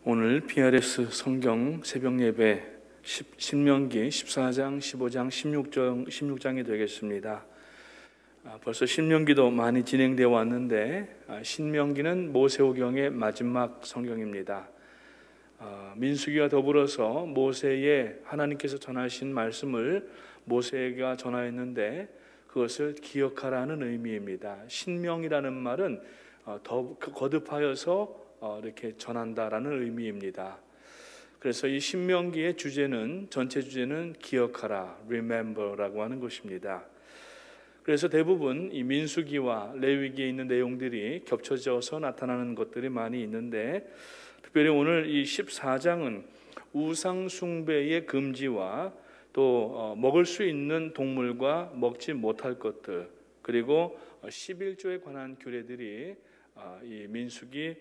오늘 PRS 성경 새벽 예배 신명기 14장, 15장, 16장이 되겠습니다. 벌써 신명기도 많이 진행되어 왔는데 신명기는 모세오경의 마지막 성경입니다. 민수기와 더불어서 모세의 하나님께서 전하신 말씀을 모세가 전하였는데 그것을 기억하라는 의미입니다. 신명이라는 말은 더 거듭하여서 이렇게 전한다라는 의미입니다. 그래서 이 신명기의 주제는 전체 주제는 기억하라, remember라고 하는 것입니다. 그래서 대부분 이 민수기와 레위기에 있는 내용들이 겹쳐져서 나타나는 것들이 많이 있는데 특별히 오늘 이 14장은 우상 숭배의 금지와 또 먹을 수 있는 동물과 먹지 못할 것들 그리고 11조에 관한 규례들이 이 민수기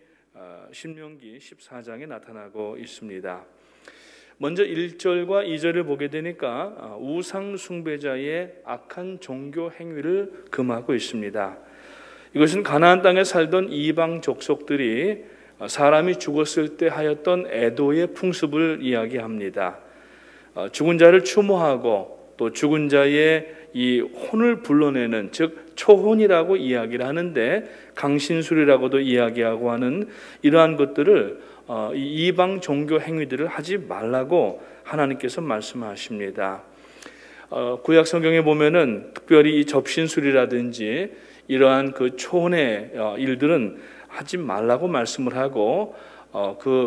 신명기 14장에 나타나고 있습니다. 먼저 1절과 2절을 보게 되니까 우상 숭배자의 악한 종교 행위를 금하고 있습니다. 이것은 가나안 땅에 살던 이방 족속들이 사람이 죽었을 때 하였던 애도의 풍습을 이야기합니다. 죽은 자를 추모하고 또 죽은 자의 이 혼을 불러내는 즉 초혼이라고 이야기를 하는데 강신술이라고도 이야기하고 하는 이러한 것들을 이 이방 종교 행위들을 하지 말라고 하나님께서 말씀하십니다. 구약 성경에 보면은 특별히 이 접신술이라든지 이러한 그 초혼의 일들은 하지 말라고 말씀을 하고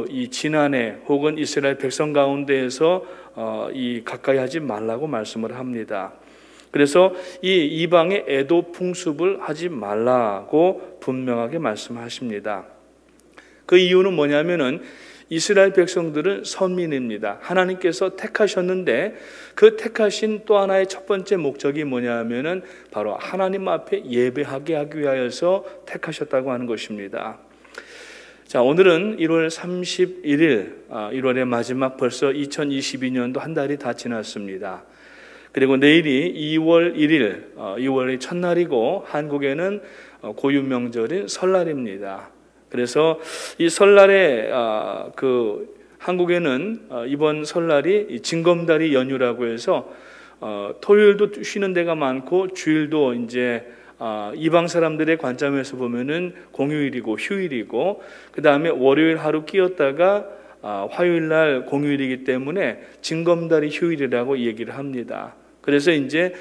이 지난해 혹은 이스라엘 백성 가운데에서 이 가까이 하지 말라고 말씀을 합니다. 그래서 이 이방의 애도 풍습을 하지 말라고 분명하게 말씀하십니다. 그 이유는 뭐냐면은 이스라엘 백성들은 선민입니다. 하나님께서 택하셨는데 그 택하신 또 하나의 첫 번째 목적이 뭐냐면은 바로 하나님 앞에 예배하게 하기 위하여서 택하셨다고 하는 것입니다. 자, 오늘은 1월 31일, 1월의 마지막 벌써 2022년도 한 달이 다 지났습니다. 그리고 내일이 2월 1일, 2월의 첫날이고 한국에는 고유 명절인 설날입니다. 그래서 이 설날에 한국에는 이번 설날이 징검다리 연휴라고 해서 토요일도 쉬는 데가 많고 주일도 이제 이방 사람들의 관점에서 보면은 공휴일이고 휴일이고 그 다음에 월요일 하루 끼었다가 화요일 날 공휴일이기 때문에 징검다리 휴일이라고 얘기를 합니다. 그래서 이제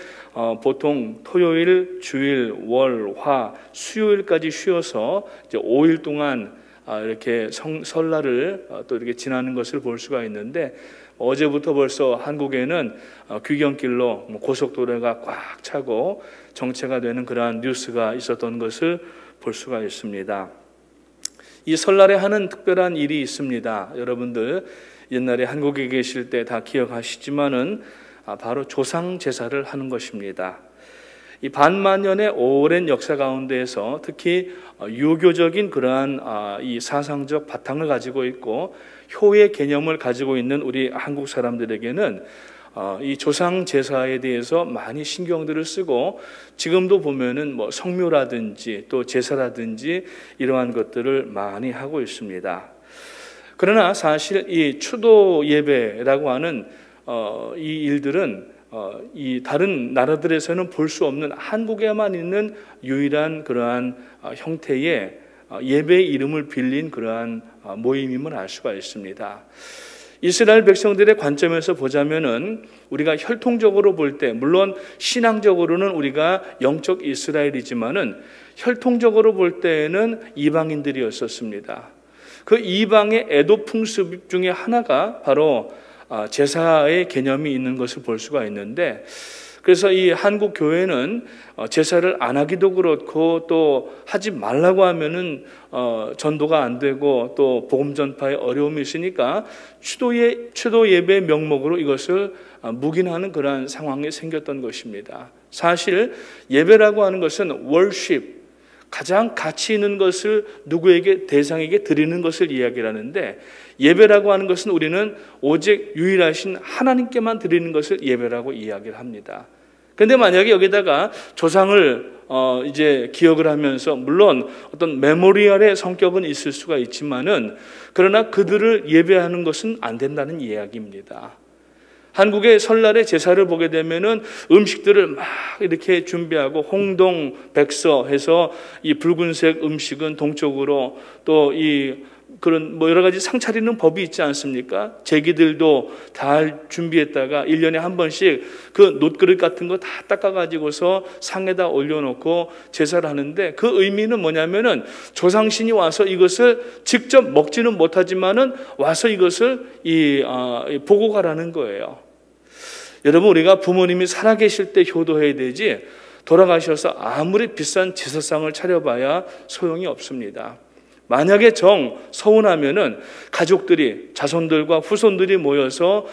보통 토요일, 주일, 월, 화, 수요일까지 쉬어서 이제 5일 동안 이렇게 설날을 또 이렇게 지나는 것을 볼 수가 있는데 어제부터 벌써 한국에는 귀경길로 고속도로가 꽉 차고 정체가 되는 그러한 뉴스가 있었던 것을 볼 수가 있습니다. 이 설날에 하는 특별한 일이 있습니다. 여러분들 옛날에 한국에 계실 때 다 기억하시지만은 바로 조상 제사를 하는 것입니다. 이 반만년의 오랜 역사 가운데에서 특히 유교적인 그러한 이 사상적 바탕을 가지고 있고 효의 개념을 가지고 있는 우리 한국 사람들에게는 이 조상 제사에 대해서 많이 신경들을 쓰고 지금도 보면은 뭐 성묘라든지 또 제사라든지 이러한 것들을 많이 하고 있습니다. 그러나 사실 이 추도 예배라고 하는 이 일들은 이 다른 나라들에서는 볼 수 없는 한국에만 있는 유일한 그러한 형태의 예배의 이름을 빌린 그러한 모임임을 알 수가 있습니다. 이스라엘 백성들의 관점에서 보자면은 우리가 혈통적으로 볼 때 물론 신앙적으로는 우리가 영적 이스라엘이지만은 혈통적으로 볼 때에는 이방인들이었었습니다. 그 이방의 애도 풍습 중에 하나가 바로 제사의 개념이 있는 것을 볼 수가 있는데 그래서 이 한국 교회는 제사를 안 하기도 그렇고 또 하지 말라고 하면은 전도가 안 되고 또 복음 전파에 어려움이 있으니까 추도 예배 명목으로 이것을 묵인하는 그러한 상황이 생겼던 것입니다. 사실 예배라고 하는 것은 worship 가장 가치 있는 것을 누구에게 대상에게 드리는 것을 이야기를 하는데 예배라고 하는 것은 우리는 오직 유일하신 하나님께만 드리는 것을 예배라고 이야기를 합니다. 그런데 만약에 여기다가 조상을 이제 기억을 하면서, 물론 어떤 메모리얼의 성격은 있을 수가 있지만은, 그러나 그들을 예배하는 것은 안 된다는 이야기입니다. 한국의 설날에 제사를 보게 되면은 음식들을 막 이렇게 준비하고 홍동 백서 해서 이 붉은색 음식은 동쪽으로, 또 이 그런 여러 가지 상 차리는 법이 있지 않습니까? 제기들도 다 준비했다가 1년에 한 번씩 그 놋그릇 같은 거 다 닦아가지고서 상에다 올려놓고 제사를 하는데, 그 의미는 뭐냐면은 조상신이 와서 이것을 직접 먹지는 못하지만은 와서 이것을 보고 가라는 거예요. 여러분, 우리가 부모님이 살아계실 때 효도해야 되지, 돌아가셔서 아무리 비싼 제사상을 차려봐야 소용이 없습니다. 만약에 서운하면은 가족들이, 자손들과 후손들이 모여서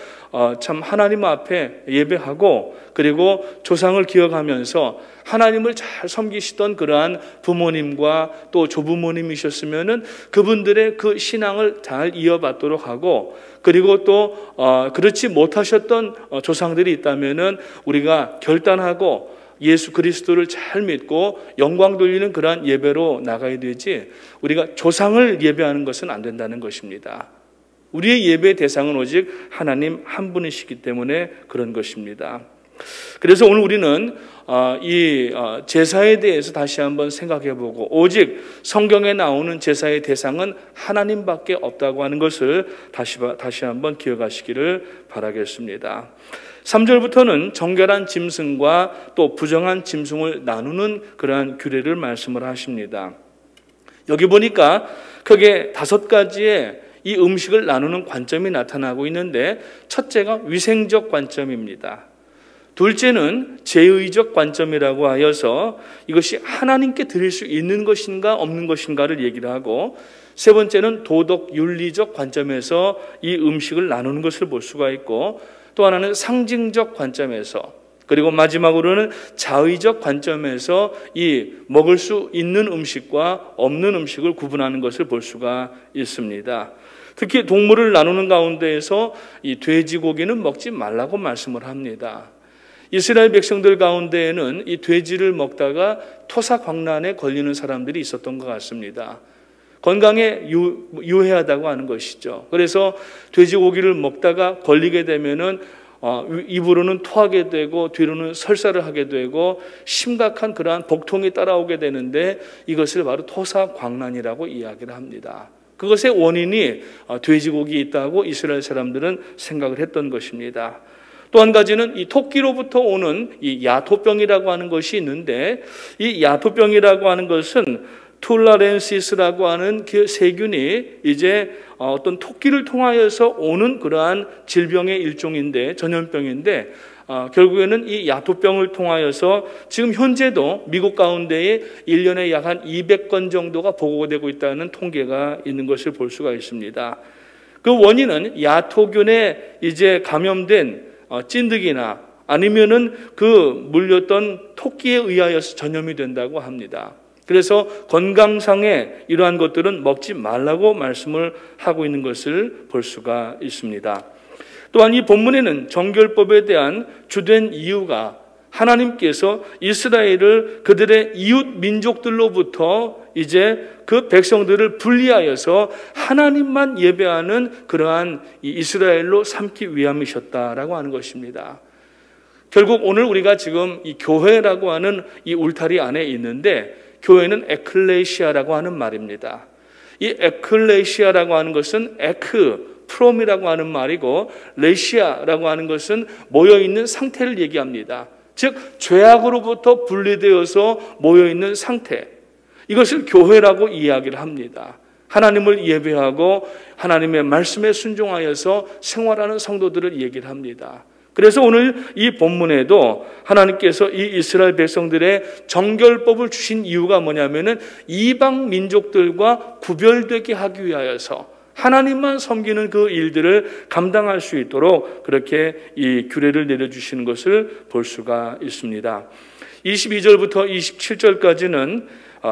참 하나님 앞에 예배하고, 그리고 조상을 기억하면서 하나님을 잘 섬기시던 그러한 부모님과 또 조부모님이셨으면은 그분들의 그 신앙을 잘 이어받도록 하고, 그리고 또 그렇지 못하셨던 조상들이 있다면은 우리가 결단하고 예수 그리스도를 잘 믿고 영광 돌리는 그러한 예배로 나가야 되지, 우리가 조상을 예배하는 것은 안 된다는 것입니다. 우리의 예배의 대상은 오직 하나님 한 분이시기 때문에 그런 것입니다. 그래서 오늘 우리는 이 제사에 대해서 다시 한번 생각해보고, 오직 성경에 나오는 제사의 대상은 하나님밖에 없다고 하는 것을 다시 한번 기억하시기를 바라겠습니다. 3절부터는 정결한 짐승과 또 부정한 짐승을 나누는 그러한 규례를 말씀을 하십니다. 여기 보니까 크게 5가지의 이 음식을 나누는 관점이 나타나고 있는데, 첫째가 위생적 관점입니다. 둘째는 제의적 관점이라고 하여서 이것이 하나님께 드릴 수 있는 것인가 없는 것인가를 얘기를 하고, 세 번째는 도덕 윤리적 관점에서 이 음식을 나누는 것을 볼 수가 있고, 또 하나는 상징적 관점에서, 그리고 마지막으로는 자의적 관점에서 이 먹을 수 있는 음식과 없는 음식을 구분하는 것을 볼 수가 있습니다. 특히 동물을 나누는 가운데에서 이 돼지고기는 먹지 말라고 말씀을 합니다. 이스라엘 백성들 가운데에는 이 돼지를 먹다가 토사광난에 걸리는 사람들이 있었던 것 같습니다. 건강에 유해하다고 하는 것이죠. 그래서 돼지고기를 먹다가 걸리게 되면은 입으로는 토하게 되고 뒤로는 설사를 하게 되고 심각한 그러한 복통이 따라오게 되는데, 이것을 바로 토사광난이라고 이야기를 합니다. 그것의 원인이 돼지고기에 있다고 이스라엘 사람들은 생각을 했던 것입니다. 또 한 가지는 이 토끼로부터 오는 이 야토병이라고 하는 것이 있는데, 이 야토병이라고 하는 것은 툴라렌시스라고 하는 그 세균이 이제 어떤 토끼를 통하여서 오는 그러한 질병의 일종인데, 전염병인데, 결국에는 이 야토병을 통하여서 지금 현재도 미국 가운데에 1년에 약 한 200건 정도가 보고되고 있다는 통계가 있는 것을 볼 수가 있습니다. 그 원인은 야토균에 이제 감염된 찐득이나 아니면은 그 물렸던 토끼에 의하여서 전염이 된다고 합니다. 그래서 건강상의 이러한 것들은 먹지 말라고 말씀을 하고 있는 것을 볼 수가 있습니다. 또한 이 본문에는 정결법에 대한 주된 이유가 하나님께서 이스라엘을 그들의 이웃 민족들로부터 이제 그 백성들을 분리하여서 하나님만 예배하는 그러한 이 이스라엘로 삼기 위함이셨다라고 하는 것입니다. 결국 오늘 우리가 지금 이 교회라고 하는 이 울타리 안에 있는데, 교회는 에클레시아라고 하는 말입니다. 이 에클레시아라고 하는 것은 프롬이라고 하는 말이고, 레시아라고 하는 것은 모여있는 상태를 얘기합니다. 즉 죄악으로부터 분리되어서 모여있는 상태, 이것을 교회라고 이야기를 합니다. 하나님을 예배하고 하나님의 말씀에 순종하여서 생활하는 성도들을 얘기를 합니다. 그래서 오늘 이 본문에도 하나님께서 이 이스라엘 백성들의 정결법을 주신 이유가 뭐냐면은 이방 민족들과 구별되게 하기 위하여서 하나님만 섬기는 그 일들을 감당할 수 있도록 그렇게 이 규례를 내려주시는 것을 볼 수가 있습니다. 22절부터 27절까지는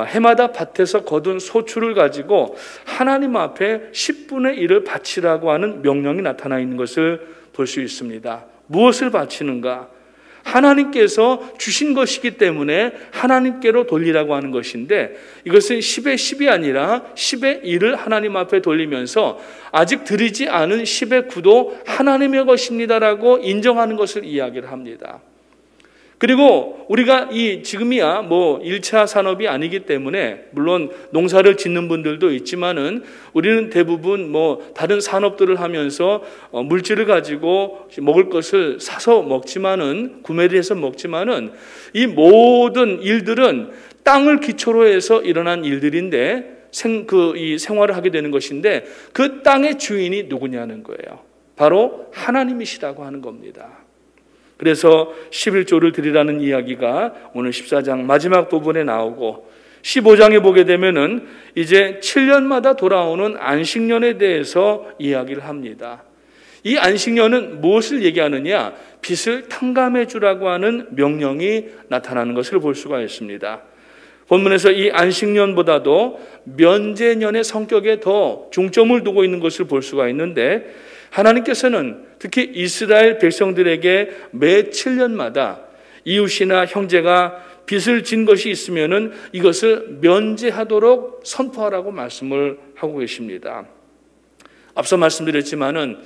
해마다 밭에서 거둔 소출을 가지고 하나님 앞에 10분의 1을 바치라고 하는 명령이 나타나 있는 것을 볼 수 있습니다. 무엇을 바치는가? 하나님께서 주신 것이기 때문에 하나님께로 돌리라고 하는 것인데, 이것은 10의 10이 아니라 10의 1을 하나님 앞에 돌리면서 아직 드리지 않은 10의 9도 하나님의 것입니다라고 인정하는 것을 이야기를 합니다. 그리고 우리가 지금이야 1차 산업이 아니기 때문에, 물론 농사를 짓는 분들도 있지만은 우리는 대부분 다른 산업들을 하면서 물질을 가지고 먹을 것을 사서 먹지만은, 구매를 해서 먹지만은, 이 모든 일들은 땅을 기초로 해서 일어난 일들인데, 이 생활을 하게 되는 것인데, 그 땅의 주인이 누구냐는 거예요. 바로 하나님이시라고 하는 겁니다. 그래서 11조를 드리라는 이야기가 오늘 14장 마지막 부분에 나오고, 15장에 보게 되면은 이제 7년마다 돌아오는 안식년에 대해서 이야기를 합니다. 이 안식년은 무엇을 얘기하느냐? 빚을 탕감해 주라고 하는 명령이 나타나는 것을 볼 수가 있습니다. 본문에서 이 안식년보다도 면제년의 성격에 더 중점을 두고 있는 것을 볼 수가 있는데, 하나님께서는 특히 이스라엘 백성들에게 매 7년마다 이웃이나 형제가 빚을 진 것이 있으면은 이것을 면제하도록 선포하라고 말씀을 하고 계십니다. 앞서 말씀드렸지만은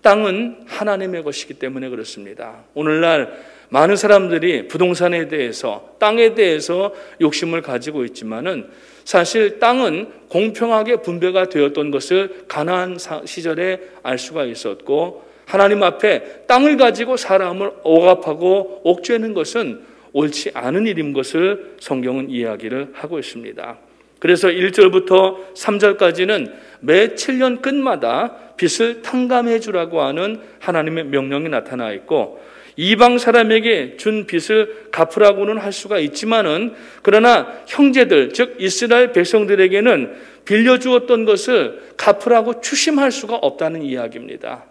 땅은 하나님의 것이기 때문에 그렇습니다. 오늘날 많은 사람들이 부동산에 대해서, 땅에 대해서 욕심을 가지고 있지만은 사실 땅은 공평하게 분배가 되었던 것을 가나안 시절에 알 수가 있었고, 하나님 앞에 땅을 가지고 사람을 억압하고 옥죄는 것은 옳지 않은 일인 것을 성경은 이야기를 하고 있습니다. 그래서 1절부터 3절까지는 매 7년 끝마다 빚을 탕감해 주라고 하는 하나님의 명령이 나타나 있고, 이방 사람에게 준 빚을 갚으라고는 할 수가 있지만은, 그러나 형제들, 즉 이스라엘 백성들에게는 빌려주었던 것을 갚으라고 추심할 수가 없다는 이야기입니다.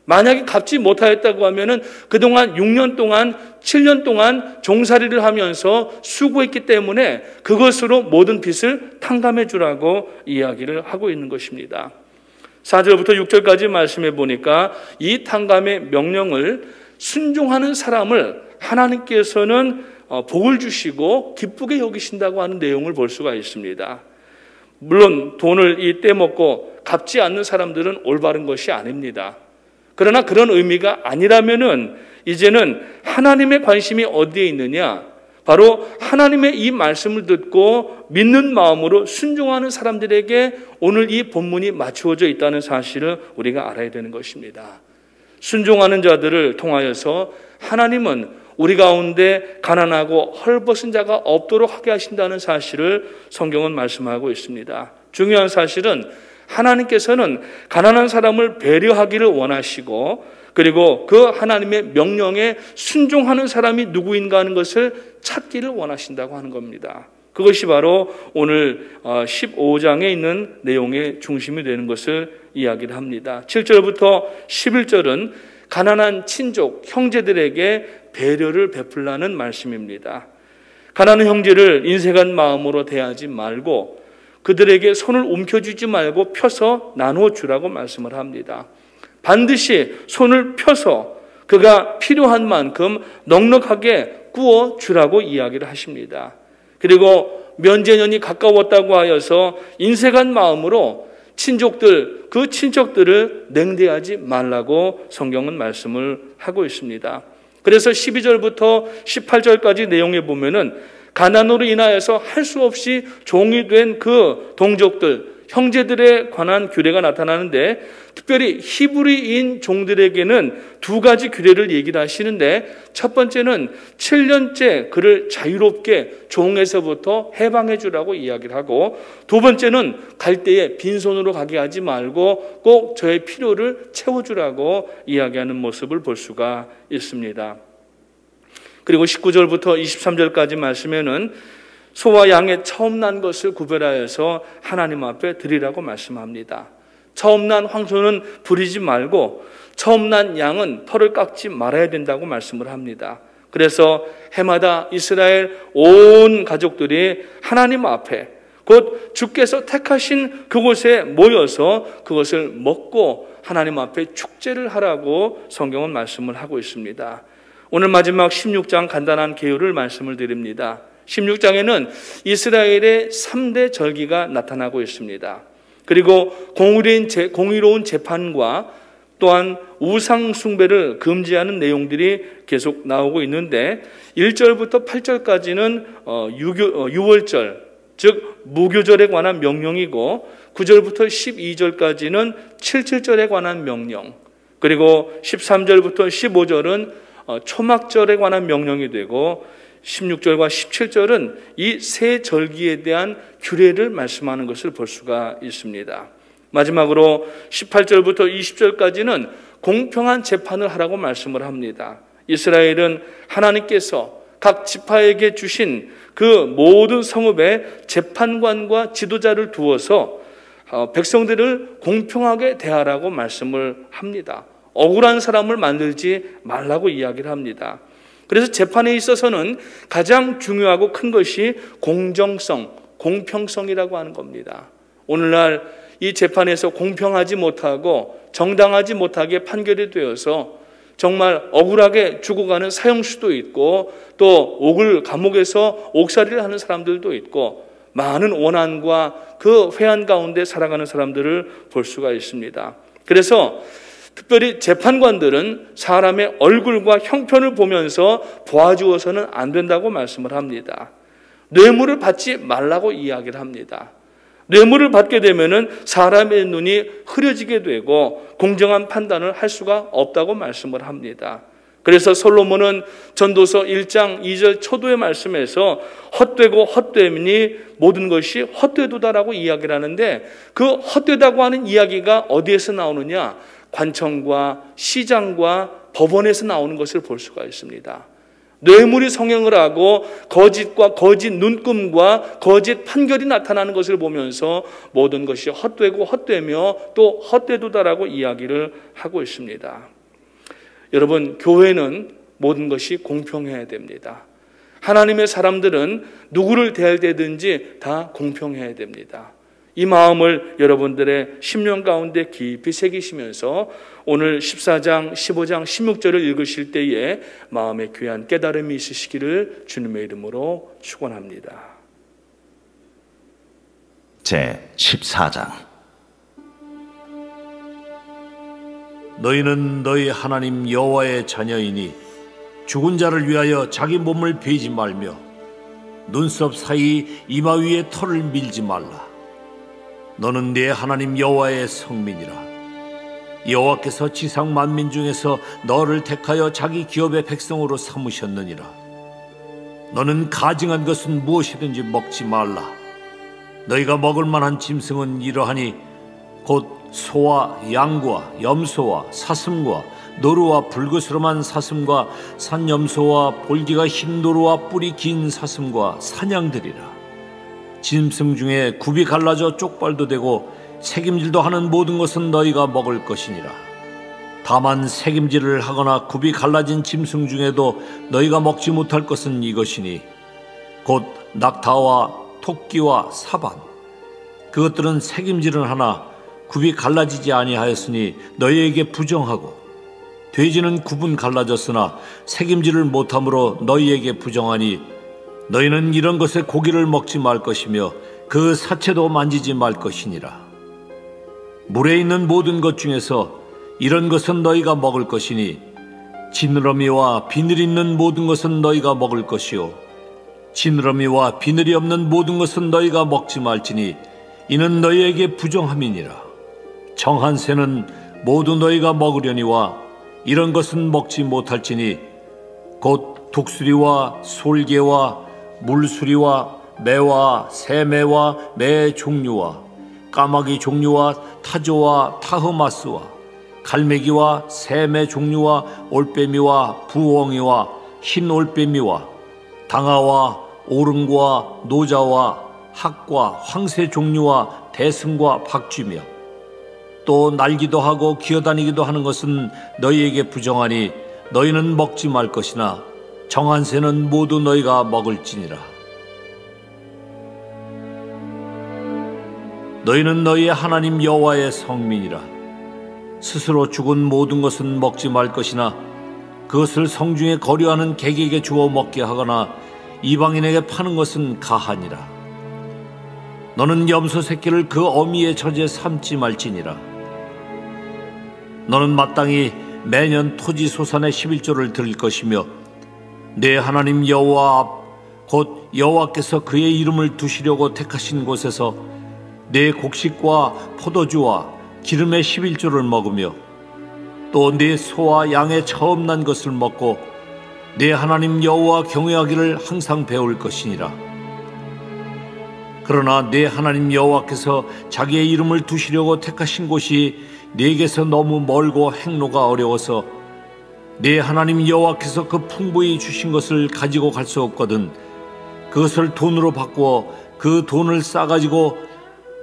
만약에 갚지 못하였다고 하면은 그동안 6년 동안, 7년 동안 종살이를 하면서 수고했기 때문에 그것으로 모든 빚을 탕감해 주라고 이야기를 하고 있는 것입니다. 4절부터 6절까지 말씀해 보니까 이 탕감의 명령을 순종하는 사람을 하나님께서는 복을 주시고 기쁘게 여기신다고 하는 내용을 볼 수가 있습니다. 물론 돈을 떼먹고 갚지 않는 사람들은 올바른 것이 아닙니다. 그러나 그런 의미가 아니라면은 이제는 하나님의 관심이 어디에 있느냐? 바로 하나님의 이 말씀을 듣고 믿는 마음으로 순종하는 사람들에게 오늘 이 본문이 맞추어져 있다는 사실을 우리가 알아야 되는 것입니다. 순종하는 자들을 통하여서 하나님은 우리 가운데 가난하고 헐벗은 자가 없도록 하게 하신다는 사실을 성경은 말씀하고 있습니다. 중요한 사실은 하나님께서는 가난한 사람을 배려하기를 원하시고, 그리고 그 하나님의 명령에 순종하는 사람이 누구인가 하는 것을 찾기를 원하신다고 하는 겁니다. 그것이 바로 오늘 15장에 있는 내용의 중심이 되는 것을 이야기를 합니다. 7절부터 11절은 가난한 친족, 형제들에게 배려를 베풀라는 말씀입니다. 가난한 형제를 인색한 마음으로 대하지 말고 그들에게 손을 움켜쥐지 말고 펴서 나눠주라고 말씀을 합니다. 반드시 손을 펴서 그가 필요한 만큼 넉넉하게 구워주라고 이야기를 하십니다. 그리고 면제년이 가까웠다고 하여서 인색한 마음으로 그 친척들을 냉대하지 말라고 성경은 말씀을 하고 있습니다. 그래서 12절부터 18절까지 내용에 보면은 가난으로 인하여서 할 수 없이 종이 된 그 동족들, 형제들에 관한 규례가 나타나는데, 특별히 히브리인 종들에게는 두 가지 규례를 얘기를 하시는데, 첫 번째는 7년째 그를 자유롭게 종에서부터 해방해 주라고 이야기를 하고, 두 번째는 갈 때에 빈손으로 가게 하지 말고 꼭 저의 필요를 채워주라고 이야기하는 모습을 볼 수가 있습니다. 그리고 19절부터 23절까지 말씀에는 소와 양의 처음 난 것을 구별하여서 하나님 앞에 드리라고 말씀합니다. 처음 난 황소는 부리지 말고 처음 난 양은 털을 깎지 말아야 된다고 말씀을 합니다. 그래서 해마다 이스라엘 온 가족들이 하나님 앞에, 곧 주께서 택하신 그곳에 모여서 그것을 먹고 하나님 앞에 축제를 하라고 성경은 말씀을 하고 있습니다. 오늘 마지막 16장 간단한 개요를 말씀을 드립니다. 16장에는 이스라엘의 3대 절기가 나타나고 있습니다. 그리고 공의로운 재판과 또한 우상 숭배를 금지하는 내용들이 계속 나오고 있는데 1절부터 8절까지는 유월절, 즉 무교절에 관한 명령이고 9절부터 12절까지는 칠칠절에 관한 명령, 그리고 13절부터 15절은 초막절에 관한 명령이 되고 16절과 17절은 이 세 절기에 대한 규례를 말씀하는 것을 볼 수가 있습니다. 마지막으로 18절부터 20절까지는 공평한 재판을 하라고 말씀을 합니다. 이스라엘은 하나님께서 각 지파에게 주신 그 모든 성읍에 재판관과 지도자를 두어서 백성들을 공평하게 대하라고 말씀을 합니다. 억울한 사람을 만들지 말라고 이야기를 합니다. 그래서 재판에 있어서는 가장 중요하고 큰 것이 공정성, 공평성이라고 하는 겁니다. 오늘날 이 재판에서 공평하지 못하고 정당하지 못하게 판결이 되어서 정말 억울하게 죽어가는 사형수도 있고 또 감옥에서 옥살이를 하는 사람들도 있고 많은 원한과 그 회한 가운데 살아가는 사람들을 볼 수가 있습니다. 그래서 특별히 재판관들은 사람의 얼굴과 형편을 보면서 보아주어서는 안 된다고 말씀을 합니다. 뇌물을 받지 말라고 이야기를 합니다. 뇌물을 받게 되면은 사람의 눈이 흐려지게 되고 공정한 판단을 할 수가 없다고 말씀을 합니다. 그래서 솔로몬은 전도서 1장 2절 초도의 말씀에서 헛되고 헛되니 모든 것이 헛되도다라고 이야기를 하는데 그 헛되다고 하는 이야기가 어디에서 나오느냐? 관청과 시장과 법원에서 나오는 것을 볼 수가 있습니다. 뇌물이 성행을 하고 거짓과 거짓 눈금과 거짓 판결이 나타나는 것을 보면서 모든 것이 헛되고 헛되며 또 헛되도다라고 이야기를 하고 있습니다. 여러분, 교회는 모든 것이 공평해야 됩니다. 하나님의 사람들은 누구를 대할 때든지 다 공평해야 됩니다. 이 마음을 여러분들의 심령 가운데 깊이 새기시면서 오늘 14장, 15장, 16절을 읽으실 때에 마음에 귀한 깨달음이 있으시기를 주님의 이름으로 축원합니다. 제 14장. 너희는 너희 하나님 여호와의 자녀이니 죽은 자를 위하여 자기 몸을 베지 말며 눈썹 사이 이마 위에 털을 밀지 말라. 너는 네 하나님 여호와의 성민이라. 여호와께서 지상 만민 중에서 너를 택하여 자기 기업의 백성으로 삼으셨느니라. 너는 가증한 것은 무엇이든지 먹지 말라. 너희가 먹을 만한 짐승은 이러하니 곧 소와 양과 염소와 사슴과 노루와 불그스름한 사슴과 산염소와 볼기가 흰 노루와 뿔이 긴 사슴과 사냥들이라. 짐승 중에 굽이 갈라져 쪽발도 되고 새김질도 하는 모든 것은 너희가 먹을 것이니라. 다만 새김질을 하거나 굽이 갈라진 짐승 중에도 너희가 먹지 못할 것은 이것이니 곧 낙타와 토끼와 사반. 그것들은 새김질은 하나 굽이 갈라지지 아니하였으니 너희에게 부정하고, 돼지는 굽은 갈라졌으나 새김질을 못함으로 너희에게 부정하니 너희는 이런 것의 고기를 먹지 말 것이며 그 사체도 만지지 말 것이니라. 물에 있는 모든 것 중에서 이런 것은 너희가 먹을 것이니 지느러미와 비늘 있는 모든 것은 너희가 먹을 것이요 지느러미와 비늘이 없는 모든 것은 너희가 먹지 말지니 이는 너희에게 부정함이니라. 정한 새는 모두 너희가 먹으려니와 이런 것은 먹지 못할지니 곧 독수리와 솔개와 물수리와 매와 새매와 매 종류와 까마귀 종류와 타조와 타흐마스와 갈매기와 새매 종류와 올빼미와 부엉이와 흰 올빼미와 당아와 오름과 노자와 학과 황새 종류와 대승과 박쥐며 또 날기도 하고 기어다니기도 하는 것은 너희에게 부정하니 너희는 먹지 말 것이나 정한 새는 모두 너희가 먹을지니라. 너희는 너희의 하나님 여호와의 성민이라. 스스로 죽은 모든 것은 먹지 말 것이나 그것을 성중에 거류하는 객에게 주어 먹게 하거나 이방인에게 파는 것은 가하니라. 너는 염소 새끼를 그 어미의 젖에 삼지 말지니라. 너는 마땅히 매년 토지 소산의 11조를 드릴 것이며 내 하나님 여호와 앞 곧 여호와께서 그의 이름을 두시려고 택하신 곳에서 내 곡식과 포도주와 기름의 11조를 먹으며 또 내 소와 양의 처음 난 것을 먹고 내 하나님 여호와 경외하기를 항상 배울 것이니라. 그러나 내 하나님 여호와께서 자기의 이름을 두시려고 택하신 곳이 네게서 너무 멀고 행로가 어려워서 내 하나님 여호와께서 그 풍부히 주신 것을 가지고 갈 수 없거든 그것을 돈으로 바꾸어 그 돈을 싸가지고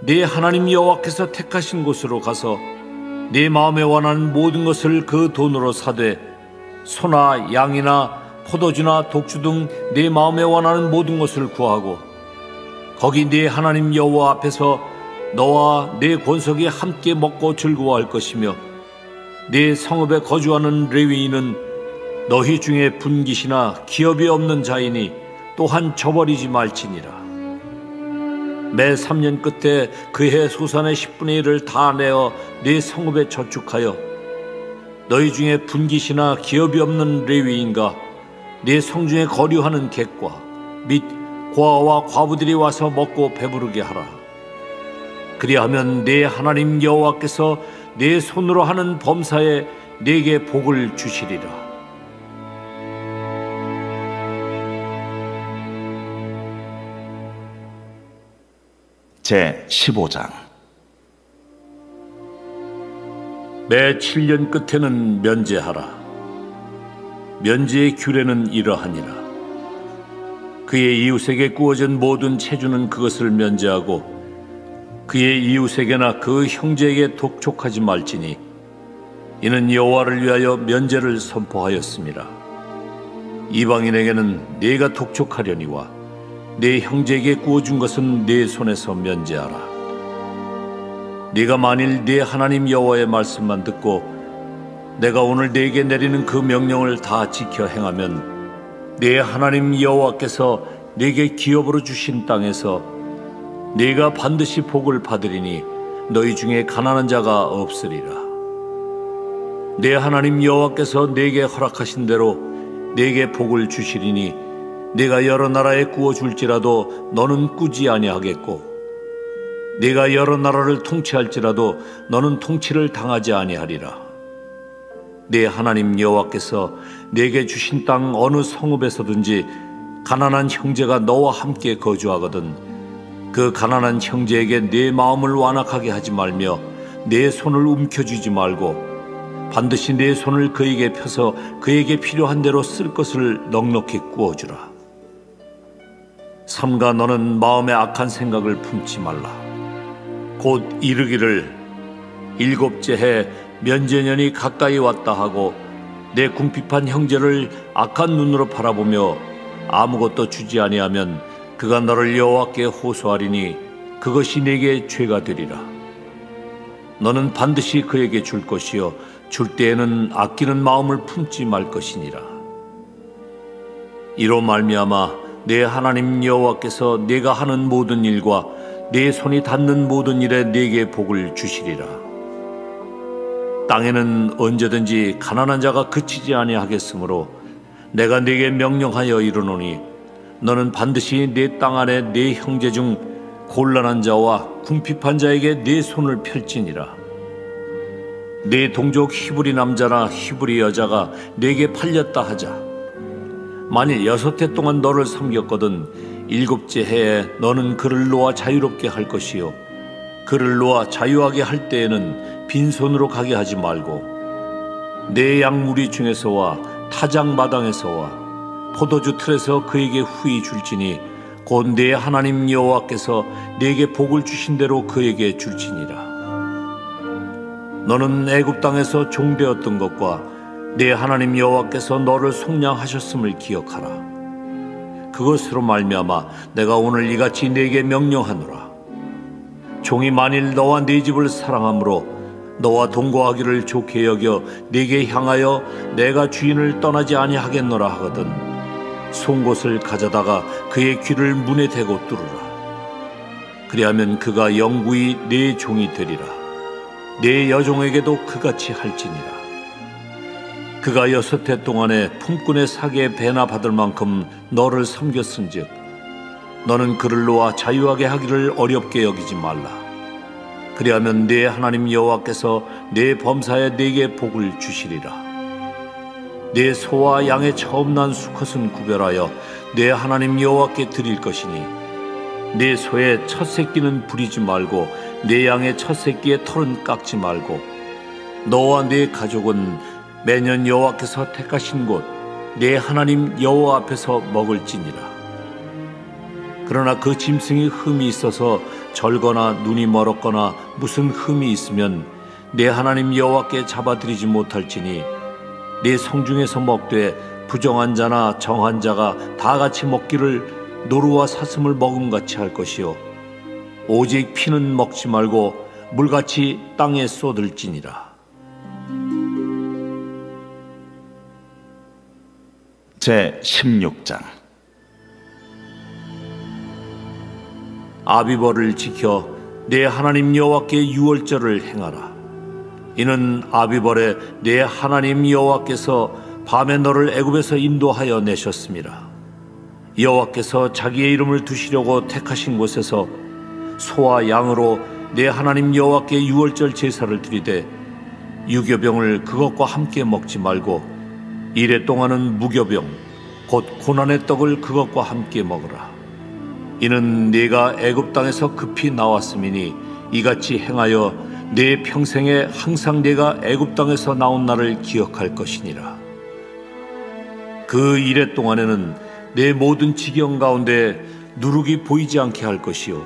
내 하나님 여호와께서 택하신 곳으로 가서 내 마음에 원하는 모든 것을 그 돈으로 사되 소나 양이나 포도주나 독주 등 내 마음에 원하는 모든 것을 구하고 거기 네 하나님 여호와 앞에서 너와 네 권속이 함께 먹고 즐거워할 것이며 네 성읍에 거주하는 레위인은 너희 중에 분깃이나 기업이 없는 자이니 또한 저버리지 말지니라. 매 3년 끝에 그해 소산의 10분의 1을 다 내어 네 성읍에 저축하여 너희 중에 분깃이나 기업이 없는 레위인과 네 성중에 거류하는 객과 및 고아와 과부들이 와서 먹고 배부르게 하라. 그리하면 네 하나님 여호와께서 네 손으로 하는 범사에 네게 복을 주시리라. 제 15장. 매 7년 끝에는 면제하라. 면제의 규례는 이러하니라. 그의 이웃에게 구워진 모든 체주는 그것을 면제하고 그의 이웃에게나 그 형제에게 독촉하지 말지니 이는 여호와를 위하여 면제를 선포하였습니다. 이방인에게는 네가 독촉하려니와 네 형제에게 구워준 것은 네 손에서 면제하라. 네가 만일 네 하나님 여호와의 말씀만 듣고 내가 오늘 네게 내리는 그 명령을 다 지켜 행하면 네 하나님 여호와께서 네게 기업으로 주신 땅에서 네가 반드시 복을 받으리니 너희 중에 가난한 자가 없으리라. 네 하나님 여호와께서 네게 허락하신 대로 네게 복을 주시리니 네가 여러 나라에 구워줄지라도 너는 꾸지 아니하겠고 네가 여러 나라를 통치할지라도 너는 통치를 당하지 아니하리라. 네 하나님 여호와께서 네게 주신 땅 어느 성읍에서든지 가난한 형제가 너와 함께 거주하거든 그 가난한 형제에게 네 마음을 완악하게 하지 말며 네 손을 움켜쥐지 말고 반드시 네 손을 그에게 펴서 그에게 필요한 대로 쓸 것을 넉넉히 구워주라. 삼가 너는 마음에 악한 생각을 품지 말라. 곧 이르기를 7째 해 면제년이 가까이 왔다 하고 내 궁핍한 형제를 악한 눈으로 바라보며 아무것도 주지 아니하면 그가 너를 여호와께 호소하리니 그것이 네게 죄가 되리라. 너는 반드시 그에게 줄 것이요 줄 때에는 아끼는 마음을 품지 말 것이니라. 이로 말미암아 내 하나님 여호와께서 네가 하는 모든 일과 네 손이 닿는 모든 일에 네게 복을 주시리라. 땅에는 언제든지 가난한 자가 그치지 아니하겠으므로 내가 네게 명령하여 이르노니 너는 반드시 네 땅 안에 네 형제 중 곤란한 자와 궁핍한 자에게 네 손을 펼지니라. 네 동족 히브리 남자나 히브리 여자가 네게 팔렸다 하자. 만일 6해 동안 너를 섬겼거든 7째 해에 너는 그를 놓아 자유롭게 할 것이요 그를 놓아 자유하게 할 때에는 빈손으로 가게 하지 말고 내 양무리 중에서와 타작 마당에서와 포도주 틀에서 그에게 후히 줄지니 곧 내 하나님 여호와께서 네게 복을 주신 대로 그에게 줄지니라. 너는 애굽 땅에서 종되었던 것과 네 하나님 여호와께서 너를 속량하셨음을 기억하라. 그것으로 말미암아 내가 오늘 이같이 네게 명령하노라. 종이 만일 너와 네 집을 사랑함으로 너와 동거하기를 좋게 여겨 네게 향하여 내가 주인을 떠나지 아니하겠노라 하거든 송곳을 가져다가 그의 귀를 문에 대고 뚫으라. 그리하면 그가 영구히 네 종이 되리라. 네 여종에게도 그같이 할지니라. 그가 6해 동안에 품꾼의 사기에 배나 받을 만큼 너를 섬겼은즉 너는 그를 놓아 자유하게 하기를 어렵게 여기지 말라. 그리하면 네 하나님 여호와께서 네 범사에 네게 복을 주시리라. 네 소와 양의 처음 난 수컷은 구별하여 네 하나님 여호와께 드릴 것이니 네 소의 첫 새끼는 부리지 말고 네 양의 첫 새끼의 털은 깎지 말고 너와 네 가족은 매년 여호와께서 택하신 곳 네 하나님 여호와 앞에서 먹을지니라. 그러나 그 짐승이 흠이 있어서 절거나 눈이 멀었거나 무슨 흠이 있으면 네 하나님 여호와께 잡아드리지 못할지니 네 성중에서 먹되 부정한 자나 정한 자가 다 같이 먹기를 노루와 사슴을 먹음같이 할 것이요 오직 피는 먹지 말고 물같이 땅에 쏟을지니라. 제 16장. 아비벌을 지켜 내 하나님 여호와께 유월절을 행하라. 이는 아비벌에 내 하나님 여호와께서 밤에 너를 애굽에서 인도하여 내셨습니다. 여호와께서 자기의 이름을 두시려고 택하신 곳에서 소와 양으로 내 하나님 여호와께 유월절 제사를 드리되 유교병을 그것과 함께 먹지 말고 이래 동안은 무교병 곧 고난의 떡을 그것과 함께 먹으라. 이는 네가 애굽 땅에서 급히 나왔음이니 이같이 행하여 네 평생에 항상 네가 애굽 땅에서 나온 날을 기억할 것이니라. 그 이래 동안에는 내 모든 지경 가운데 누룩이 보이지 않게 할 것이요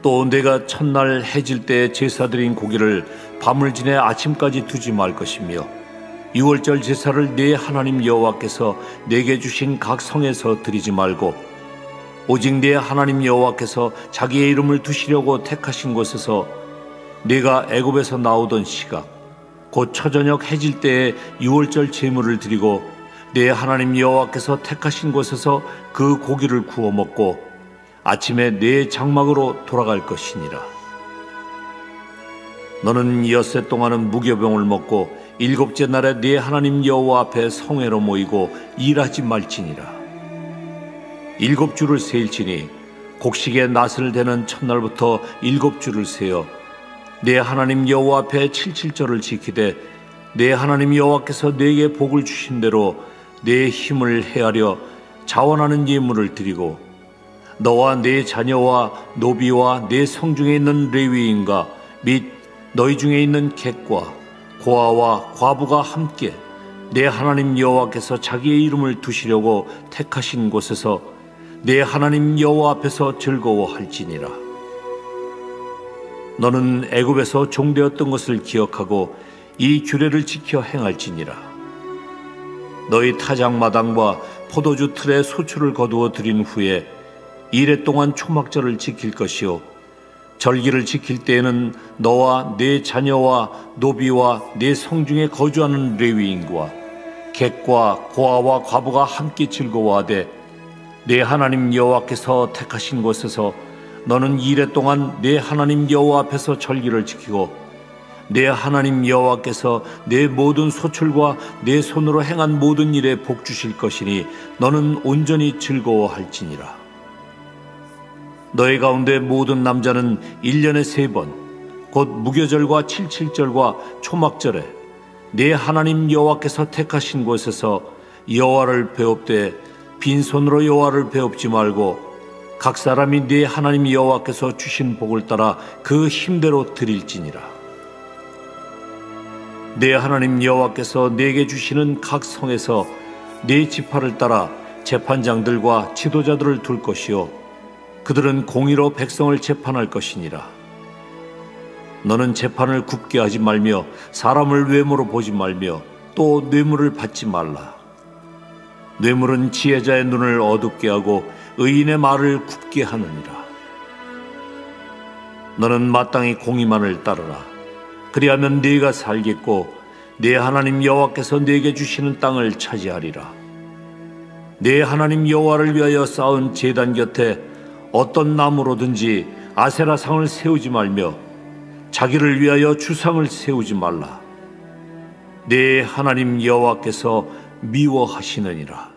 또 내가 첫날 해질 때 제사 드린 고기를 밤을 지내 아침까지 두지 말 것이며 유월절 제사를 네 하나님 여호와께서 내게 주신 각 성에서 드리지 말고 오직 네 하나님 여호와께서 자기의 이름을 두시려고 택하신 곳에서 네가 애굽에서 나오던 시각 곧 초저녁 해질 때에 유월절 제물을 드리고 네 하나님 여호와께서 택하신 곳에서 그 고기를 구워 먹고 아침에 네 장막으로 돌아갈 것이니라. 너는 엿새 동안은 무교병을 먹고 7째 날에 네 하나님 여호와 앞에 성회로 모이고 일하지 말지니라. 7주를 세일지니 곡식의 낫을 대는 첫날부터 7주를 세어 내 하나님 여호와 앞에 77절을 지키되 내 하나님 여호와께서 네게 복을 주신 대로 내 힘을 헤아려 자원하는 예물을 드리고 너와 네 자녀와 노비와 네 성중에 있는 레위인과 및 너희 중에 있는 객과 고아와 과부가 함께 내 하나님 여호와께서 자기의 이름을 두시려고 택하신 곳에서 내 하나님 여호와 앞에서 즐거워할지니라. 너는 애굽에서 종되었던 것을 기억하고 이 규례를 지켜 행할지니라. 너희 타작마당과 포도주 틀에 소출을 거두어 드린 후에 이래 동안 초막절을 지킬 것이요 절기를 지킬 때에는 너와 네 자녀와 노비와 네 성중에 거주하는 레위인과 객과 고아와 과부가 함께 즐거워하되 내 하나님 여호와께서 택하신 곳에서 너는 이래 동안 내 하나님 여호와 앞에서 절기를 지키고 내 하나님 여호와께서 내 모든 소출과 내 손으로 행한 모든 일에 복 주실 것이니 너는 온전히 즐거워할지니라. 너희 가운데 모든 남자는 1년에 3번 곧 무교절과 77절과 초막절에 내 하나님 여호와께서 택하신 곳에서 여호와를 배웁되 빈손으로 여호와를 배웁지 말고 각 사람이 네 하나님 여호와께서 주신 복을 따라 그 힘대로 드릴지니라. 네 하나님 여호와께서 네게 주시는 각 성에서 네 지파를 따라 재판장들과 지도자들을 둘 것이요 그들은 공의로 백성을 재판할 것이니라. 너는 재판을 굽게 하지 말며 사람을 외모로 보지 말며 또 뇌물을 받지 말라. 뇌물은 지혜자의 눈을 어둡게 하고 의인의 말을 굽게 하느니라. 너는 마땅히 공의만을 따르라. 그리하면 네가 살겠고 네 하나님 여호와께서 네게 주시는 땅을 차지하리라. 네 하나님 여호와를 위하여 쌓은 제단 곁에 어떤 나무로든지 아세라상을 세우지 말며 자기를 위하여 주상을 세우지 말라. 네 하나님 여호와께서 미워하시느니라.